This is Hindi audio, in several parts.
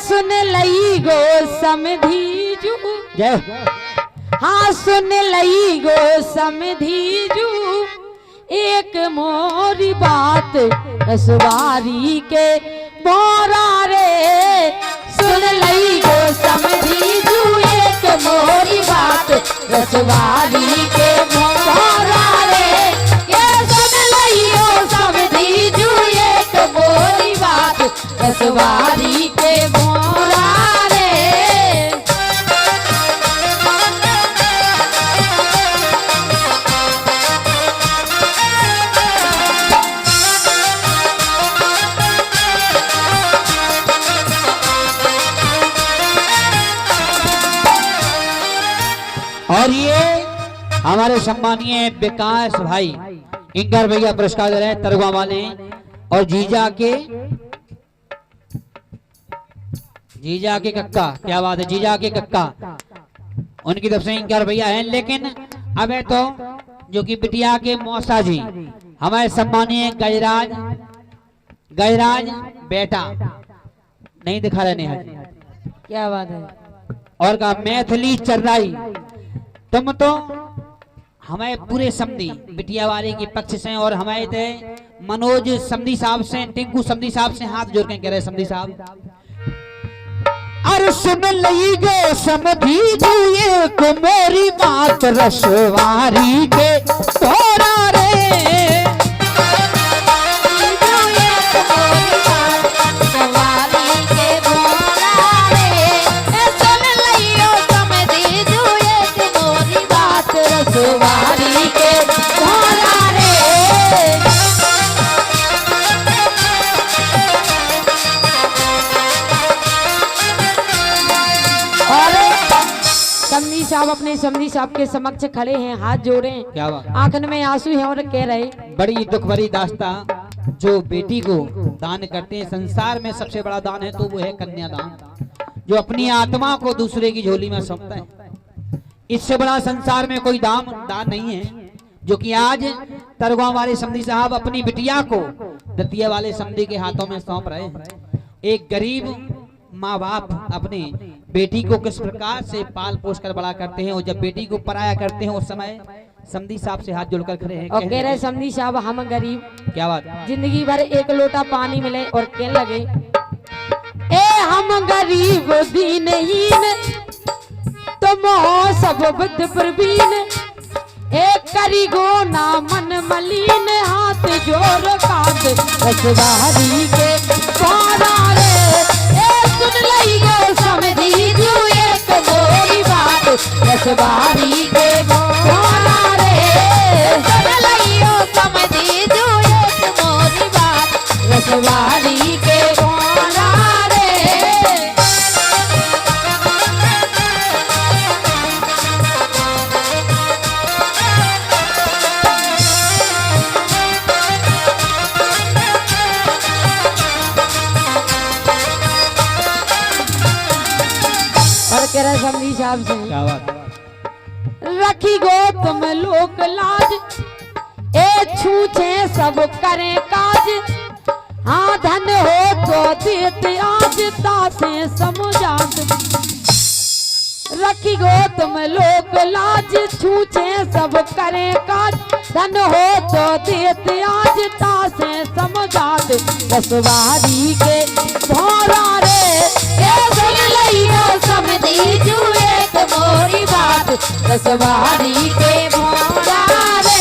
सुन लई गो समधीजू जय। हाँ सुन लई गो समधीजू एक मोरी बात रसवारी के मोरा रे। सुन लई गो समधीजू एक मोरी बात रसवारी के मोरा रे। ये सुन लई गो समधीजू एक मोरी बात रसवारी के मोरा रे। और ये हमारे सम्मानीय विकास भाई इंगर भैया पुरस्कार दे रहे हैं तरवा वाले। और जीजा के कक्का, क्या बात है, जीजा के कक्का उनकी तरफ से इंगर भैया हैं। लेकिन अब है तो जो कि बिटिया के मौसा जी हमारे सम्मानीय गजराज बेटा नहीं दिखा रहे नेहा जी, क्या बात है। और कहा मैथिली चर्राई तुम तो हमारे पूरे समधी बिटिया वाले के पक्ष से और हमारे थे मनोज समधी साहब से, टिंकू समधी साहब से हाथ जोड़ के कह रहे समधी साहब अरे सुन लई गो समधी तू एक मोरी बात रसवारी के तोरा रे। समधी साहब अपने समधी साहब के समक्ष खड़े हैं, हाथ जोड़े हैं, क्या बात, आंखन में आंसू हैं और कह रहे बड़ी दुख भरी दास्ता जो बेटी को दान करते हैं। संसार में सबसे बड़ा दान है तो वो है कन्यादान, जो अपनी आत्मा को दूसरे की झोली में सौंपता है। इससे बड़ा संसार में कोई दान नहीं है। जो कि आज तरगवा वाले समधी साहब अपनी बिटिया को दतिया वाले समधी के हाथों में सौंप रहे हैं। एक गरीब माँ बाप अपनी बेटी को किस प्रकार से पाल पोस कर बड़ा करते हैं और जब बेटी को पराया करते हैं उस समय समधी साहब से हाथ जोड़कर खड़े हैं और कह रहे समधी साहब हम गरीब, क्या बात, जिंदगी भर एक लोटा पानी मिले और कहने लगे ए हम गरीब दीनहीन तुम हो सब बुद्ध प्रवीण। एक करी गो ना मन मलिन हाथ जोड़ काट रसवारी के पारा रे। सुन लई गो समधीजू एक मोरी बात रसवारी के मोरा रे। सुन लई गो समधीजू एक मोरी बात रसवारी के मोरा रे। समधी साहब से क्या बात, रखी गो तुम लोक लाज ए छूछे सब करे काज। हाँ धन हो तो देते आज तासे समझात। रखी गो तुम लोक लाज छूछे सब करे काज। धन हो तो देते आज तासे समझात रसवारी के भोरा रे। सुन लई गो समधीजू एक मोरी बात रसवारी के भोरा रे।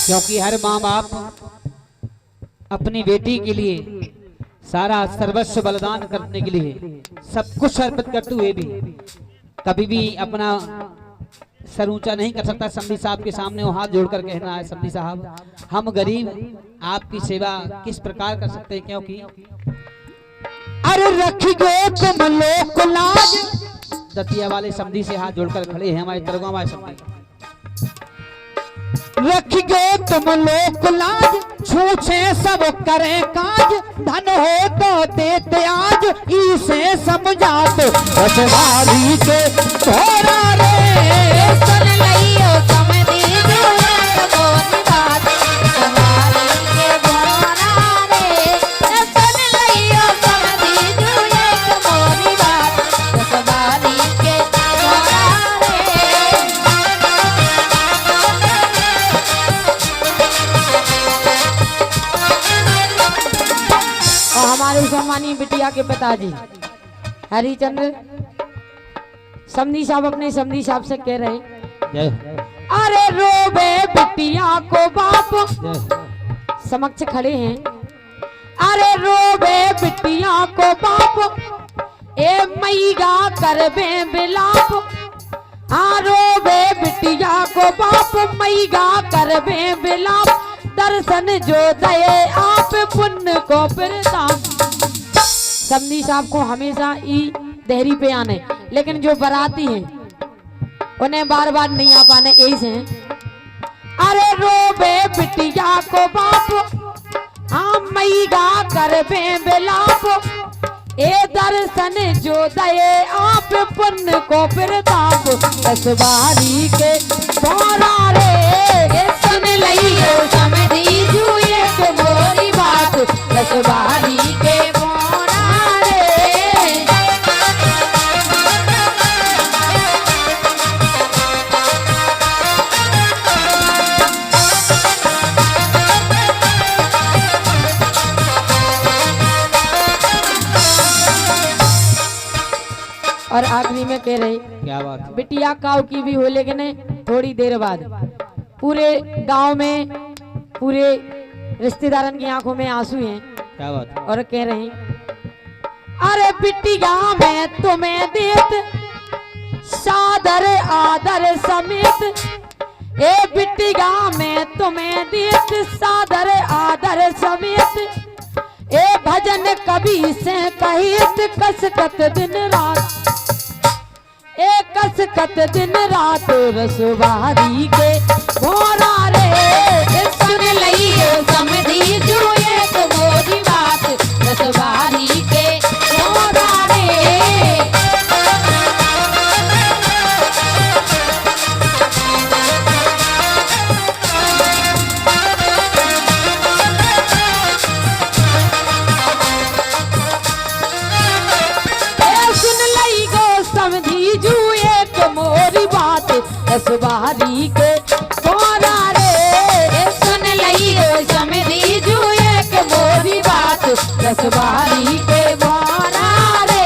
क्योंकि हर माँ बाप अपनी बेटी के लिए सारा सर्वस्व बलिदान करने के लिए सब कुछ अर्पित करते हुए भी कभी भी अपना सर ऊंचा नहीं कर सकता। समधी साहब के सामने वो हाथ जोड़कर कहना है समधी साहब हम गरीब आपकी सेवा किस प्रकार कर सकते हैं, क्योंकि अरे रखी गो तुम लोक लाज। दतिया वाले समधी से हाथ जोड़कर खड़े हैं हमारे तरगवा वाले समधी। रखियो तुम लोक लाज, छूछे सब करे काज, धन हो तो देते आज, इसे समझा तो रसवारी के थोड़ा रे। सुन लइयो समधी जो एक मोरी बात, रसवारी के भोरा रे। सुन लइयो समधी जो एक मोरी बात, रसवारी के भोरा रे। और हमारे सम्मानीय बिटिया के पिताजी हरिचंद्र समधी साहब अपने समधी साहब से कह रहे, जय हो, अरे रोबे बिटिया को बाप जय हो। समक्ष खड़े हैं। अरे रोबे बिटिया को बाप, ए मैगा करबे बिलाप। हाँ रोबे बिटिया को बाप, मैगा करबे बिलाप। दर्शन जो दये आप पुण्य को प्रताप। समधी साहब को हमेशा ई देहरी पे आने, लेकिन जो बराती हैं उन्हें बार बार नहीं आ पाने ऐसे हैं। अरे रोबे बिटिया को बाप, हाँ मैगा करबे बिलाप। ए दर्शन जो दये आप पुण्य को प्रताप। रसवारी के भोरा रे, सुन लइयो समधी जो एक मोरी बात, रसवारी के भोरा रे। और आखिरी में कह रहे, क्या बात है? बिटिया काव की भी हो, लेकिन थोड़ी देर बाद पूरे गांव में पूरे रिश्तेदारन की आंखों में आंसू हैं। क्या बात है? और कह रहे, अरे बिटिया मैं तुम्हें देत सादर आदर समेत। ए बिटिया मैं तुम्हें देत सादर आदर समेत। ए भजन कवि से कहित कसकत दिन रात। ए कसकत दिन रात रसवारी के भोरा रे। सुन लइयो समधी जो एक मोरी बात, रसवारी के भोरा रे। रसवारी के भोरा रे, सुन लइयो समधी जो एक मोरी बात, रसवारी के भोरा रे।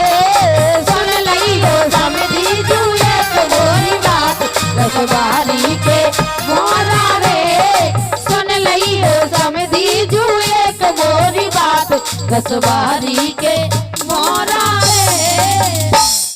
सुन लइयो समधी जो एक मोरी बात, रसवारी के भोरा रे। सुन लइयो समधी जो एक मोरी बात, रसवारी के